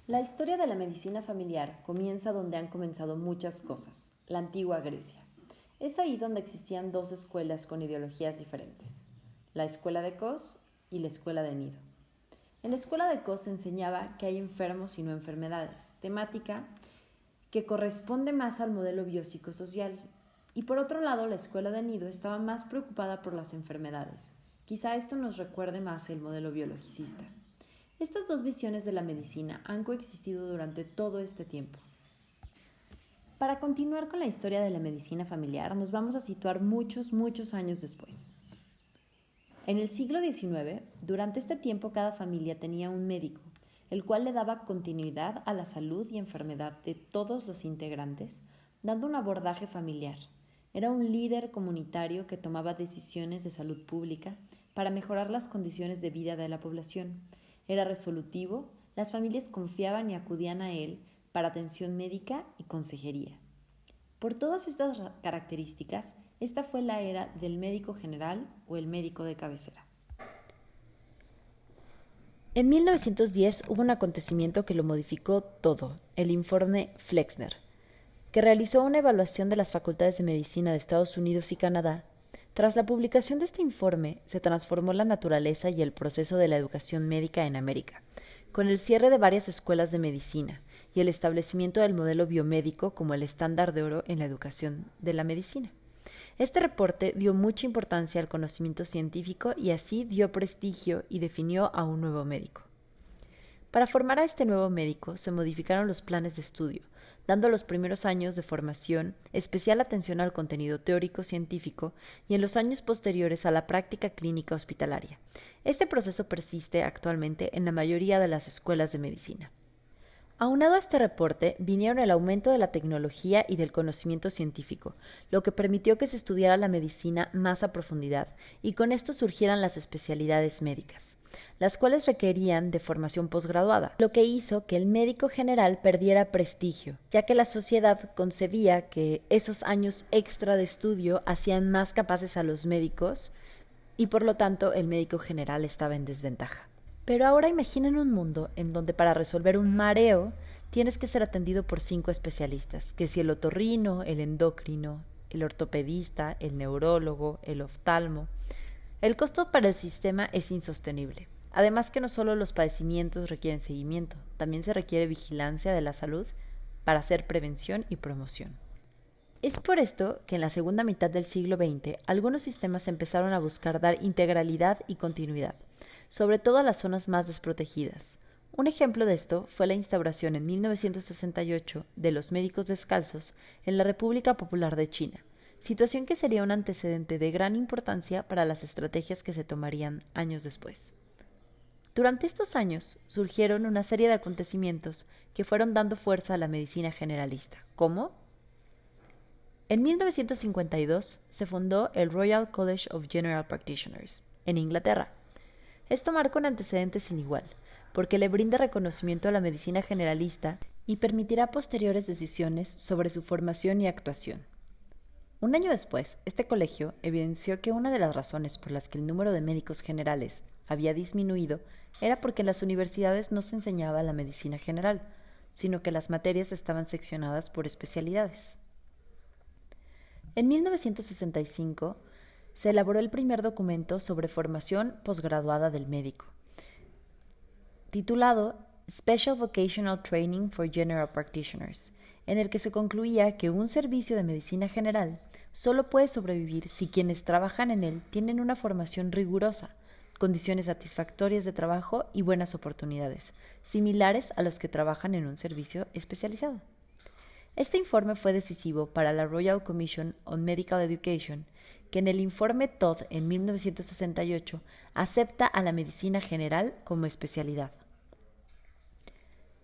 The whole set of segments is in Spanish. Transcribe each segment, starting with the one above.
La historia de la medicina familiar comienza donde han comenzado muchas cosas, la antigua Grecia. Es ahí donde existían dos escuelas con ideologías diferentes, la escuela de Cos y la escuela de Nido. En la escuela de Cos se enseñaba que hay enfermos y no enfermedades, temática que corresponde más al modelo biopsicosocial. Y por otro lado, la escuela de Nido estaba más preocupada por las enfermedades. Quizá esto nos recuerde más el modelo biologicista. Estas dos visiones de la medicina han coexistido durante todo este tiempo. Para continuar con la historia de la medicina familiar, nos vamos a situar muchos años después. En el siglo XIX, durante este tiempo cada familia tenía un médico, el cual le daba continuidad a la salud y enfermedad de todos los integrantes, dando un abordaje familiar. Era un líder comunitario que tomaba decisiones de salud pública para mejorar las condiciones de vida de la población. Era resolutivo, las familias confiaban y acudían a él para atención médica y consejería. Por todas estas características, esta fue la era del médico general o el médico de cabecera. En 1910 hubo un acontecimiento que lo modificó todo, el informe Flexner, que realizó una evaluación de las facultades de medicina de Estados Unidos y Canadá. Tras la publicación de este informe, se transformó la naturaleza y el proceso de la educación médica en América, con el cierre de varias escuelas de medicina y el establecimiento del modelo biomédico como el estándar de oro en la educación de la medicina. Este reporte dio mucha importancia al conocimiento científico y así dio prestigio y definió a un nuevo médico. Para formar a este nuevo médico se modificaron los planes de estudio, dando los primeros años de formación especial atención al contenido teórico científico y en los años posteriores a la práctica clínica hospitalaria. Este proceso persiste actualmente en la mayoría de las escuelas de medicina. Aunado a este reporte, vinieron el aumento de la tecnología y del conocimiento científico, lo que permitió que se estudiara la medicina más a profundidad y con esto surgieran las especialidades médicas, las cuales requerían de formación posgraduada, lo que hizo que el médico general perdiera prestigio, ya que la sociedad concebía que esos años extra de estudio hacían más capaces a los médicos y por lo tanto el médico general estaba en desventaja. Pero ahora imaginen un mundo en donde para resolver un mareo tienes que ser atendido por 5 especialistas, que si el otorrino, el endocrino, el ortopedista, el neurólogo, el oftalmo. El costo para el sistema es insostenible. Además que no solo los padecimientos requieren seguimiento, también se requiere vigilancia de la salud para hacer prevención y promoción. Es por esto que en la segunda mitad del siglo XX algunos sistemas empezaron a buscar dar integralidad y continuidad, sobre todo a las zonas más desprotegidas. Un ejemplo de esto fue la instauración en 1968 de los médicos descalzos en la República Popular de China, situación que sería un antecedente de gran importancia para las estrategias que se tomarían años después. Durante estos años surgieron una serie de acontecimientos que fueron dando fuerza a la medicina generalista, como en 1952 se fundó el Royal College of General Practitioners, en Inglaterra. Esto marca un antecedente sin igual, porque le brinda reconocimiento a la medicina generalista y permitirá posteriores decisiones sobre su formación y actuación. Un año después, este colegio evidenció que una de las razones por las que el número de médicos generales había disminuido era porque en las universidades no se enseñaba la medicina general, sino que las materias estaban seccionadas por especialidades. En 1965 se elaboró el primer documento sobre formación posgraduada del médico, titulado Special Vocational Training for General Practitioners, en el que se concluía que un servicio de medicina general solo puede sobrevivir si quienes trabajan en él tienen una formación rigurosa, condiciones satisfactorias de trabajo y buenas oportunidades, similares a los que trabajan en un servicio especializado. Este informe fue decisivo para la Royal Commission on Medical Education, que en el informe Todd en 1968 acepta a la medicina general como especialidad.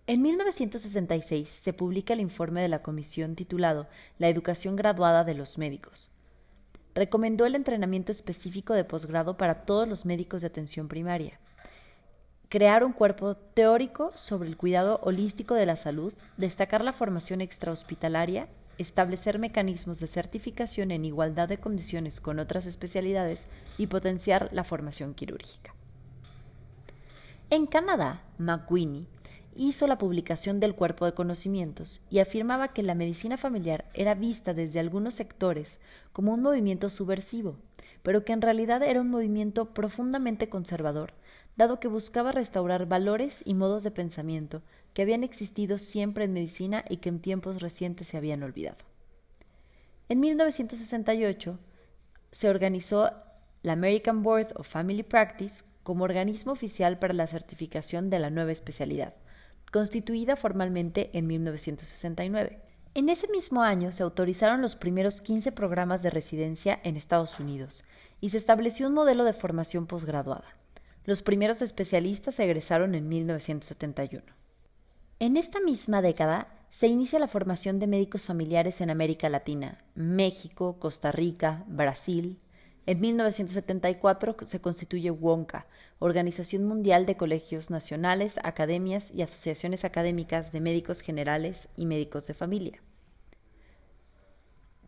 En 1966 se publica el informe de la comisión titulado La educación graduada de los médicos. Recomendó el entrenamiento específico de posgrado para todos los médicos de atención primaria, crear un cuerpo teórico sobre el cuidado holístico de la salud, destacar la formación extrahospitalaria, establecer mecanismos de certificación en igualdad de condiciones con otras especialidades y potenciar la formación quirúrgica. En Canadá, McWhinney hizo la publicación del Cuerpo de Conocimientos y afirmaba que la medicina familiar era vista desde algunos sectores como un movimiento subversivo, pero que en realidad era un movimiento profundamente conservador, dado que buscaba restaurar valores y modos de pensamiento que habían existido siempre en medicina y que en tiempos recientes se habían olvidado. En 1968 se organizó la American Board of Family Practice como organismo oficial para la certificación de la nueva especialidad, constituida formalmente en 1969. En ese mismo año se autorizaron los primeros 15 programas de residencia en Estados Unidos y se estableció un modelo de formación posgraduada. Los primeros especialistas egresaron en 1971. En esta misma década se inicia la formación de médicos familiares en América Latina, México, Costa Rica, Brasil. En 1974 se constituye WONCA, Organización Mundial de Colegios Nacionales, Academias y Asociaciones Académicas de Médicos Generales y Médicos de Familia.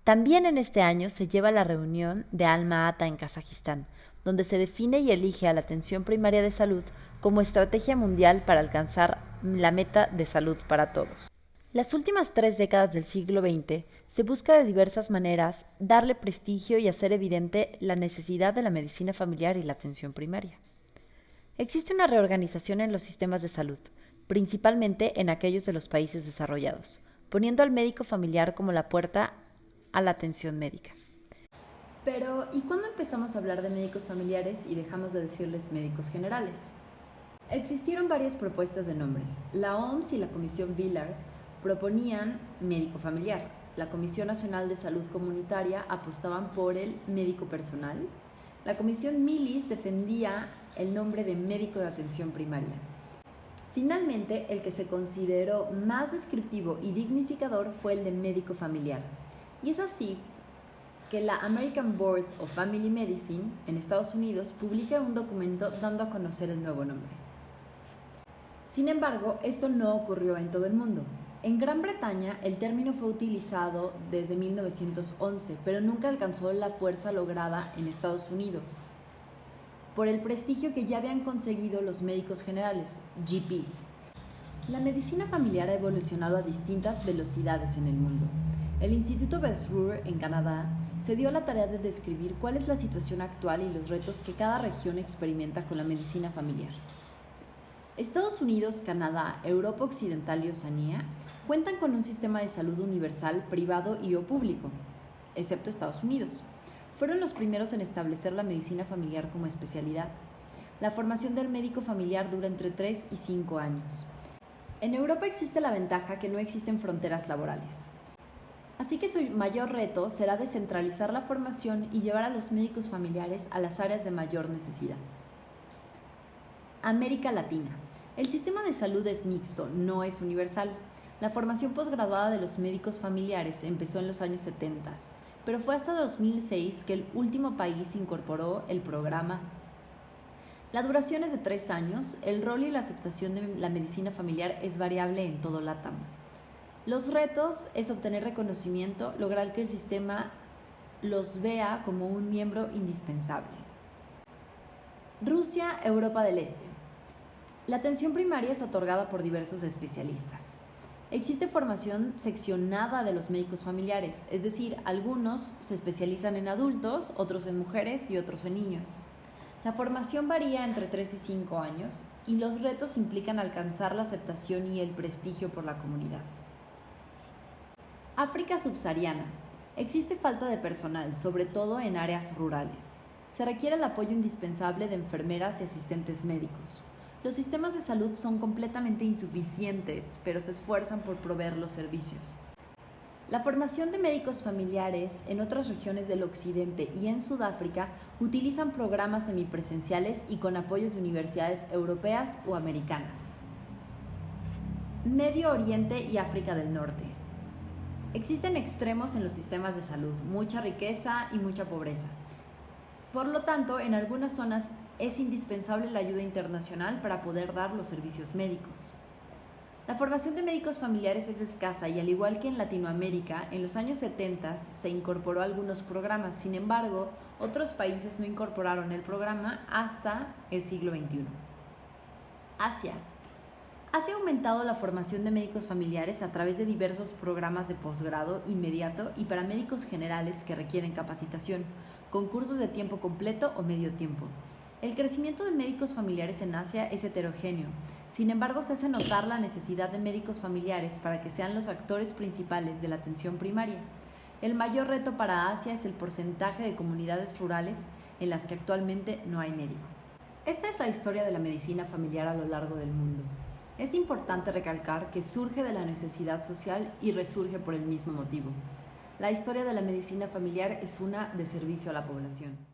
También en este año se lleva la reunión de Alma-Ata en Kazajistán, donde se define y elige a la atención primaria de salud como estrategia mundial para alcanzar la meta de salud para todos. Las últimas 3 décadas del siglo XX se busca de diversas maneras darle prestigio y hacer evidente la necesidad de la medicina familiar y la atención primaria. Existe una reorganización en los sistemas de salud, principalmente en aquellos de los países desarrollados, poniendo al médico familiar como la puerta a la atención médica. Pero, ¿y cuándo empezamos a hablar de médicos familiares y dejamos de decirles médicos generales? Existieron varias propuestas de nombres. La OMS y la Comisión Villard proponían médico familiar. La Comisión Nacional de Salud Comunitaria apostaban por el médico personal. La Comisión Millis defendía el nombre de médico de atención primaria. Finalmente, el que se consideró más descriptivo y dignificador fue el de médico familiar. Y es así que la American Board of Family Medicine en Estados Unidos publica un documento dando a conocer el nuevo nombre. Sin embargo, esto no ocurrió en todo el mundo. En Gran Bretaña, el término fue utilizado desde 1911, pero nunca alcanzó la fuerza lograda en Estados Unidos, por el prestigio que ya habían conseguido los médicos generales, GPs. La medicina familiar ha evolucionado a distintas velocidades en el mundo. El Instituto Besserer, en Canadá, se dio la tarea de describir cuál es la situación actual y los retos que cada región experimenta con la medicina familiar. Estados Unidos, Canadá, Europa Occidental y Oceanía cuentan con un sistema de salud universal, privado y o público, excepto Estados Unidos. Fueron los primeros en establecer la medicina familiar como especialidad. La formación del médico familiar dura entre 3 y 5 años. En Europa existe la ventaja que no existen fronteras laborales. Así que su mayor reto será descentralizar la formación y llevar a los médicos familiares a las áreas de mayor necesidad. América Latina. El sistema de salud es mixto, no es universal. La formación posgraduada de los médicos familiares empezó en los años 70, pero fue hasta 2006 que el último país incorporó el programa. La duración es de 3 años, el rol y la aceptación de la medicina familiar es variable en todo LATAM. Los retos es obtener reconocimiento, lograr que el sistema los vea como un miembro indispensable. Rusia, Europa del Este. La atención primaria es otorgada por diversos especialistas. Existe formación seccionada de los médicos familiares, es decir, algunos se especializan en adultos, otros en mujeres y otros en niños. La formación varía entre 3 y 5 años y los retos implican alcanzar la aceptación y el prestigio por la comunidad. África subsahariana. Existe falta de personal, sobre todo en áreas rurales. Se requiere el apoyo indispensable de enfermeras y asistentes médicos. Los sistemas de salud son completamente insuficientes, pero se esfuerzan por proveer los servicios. La formación de médicos familiares en otras regiones del occidente y en Sudáfrica utilizan programas semipresenciales y con apoyos de universidades europeas o americanas. Medio Oriente y África del Norte. Existen extremos en los sistemas de salud, mucha riqueza y mucha pobreza. Por lo tanto, en algunas zonas es indispensable la ayuda internacional para poder dar los servicios médicos. La formación de médicos familiares es escasa y al igual que en Latinoamérica, en los años 70 se incorporó algunos programas. Sin embargo, otros países no incorporaron el programa hasta el siglo XXI. Asia. Así ha aumentado la formación de médicos familiares a través de diversos programas de posgrado inmediato y para médicos generales que requieren capacitación, con cursos de tiempo completo o medio tiempo. El crecimiento de médicos familiares en Asia es heterogéneo. Sin embargo, se hace notar la necesidad de médicos familiares para que sean los actores principales de la atención primaria. El mayor reto para Asia es el porcentaje de comunidades rurales en las que actualmente no hay médico. Esta es la historia de la medicina familiar a lo largo del mundo. Es importante recalcar que surge de la necesidad social y resurge por el mismo motivo. La historia de la medicina familiar es una de servicio a la población.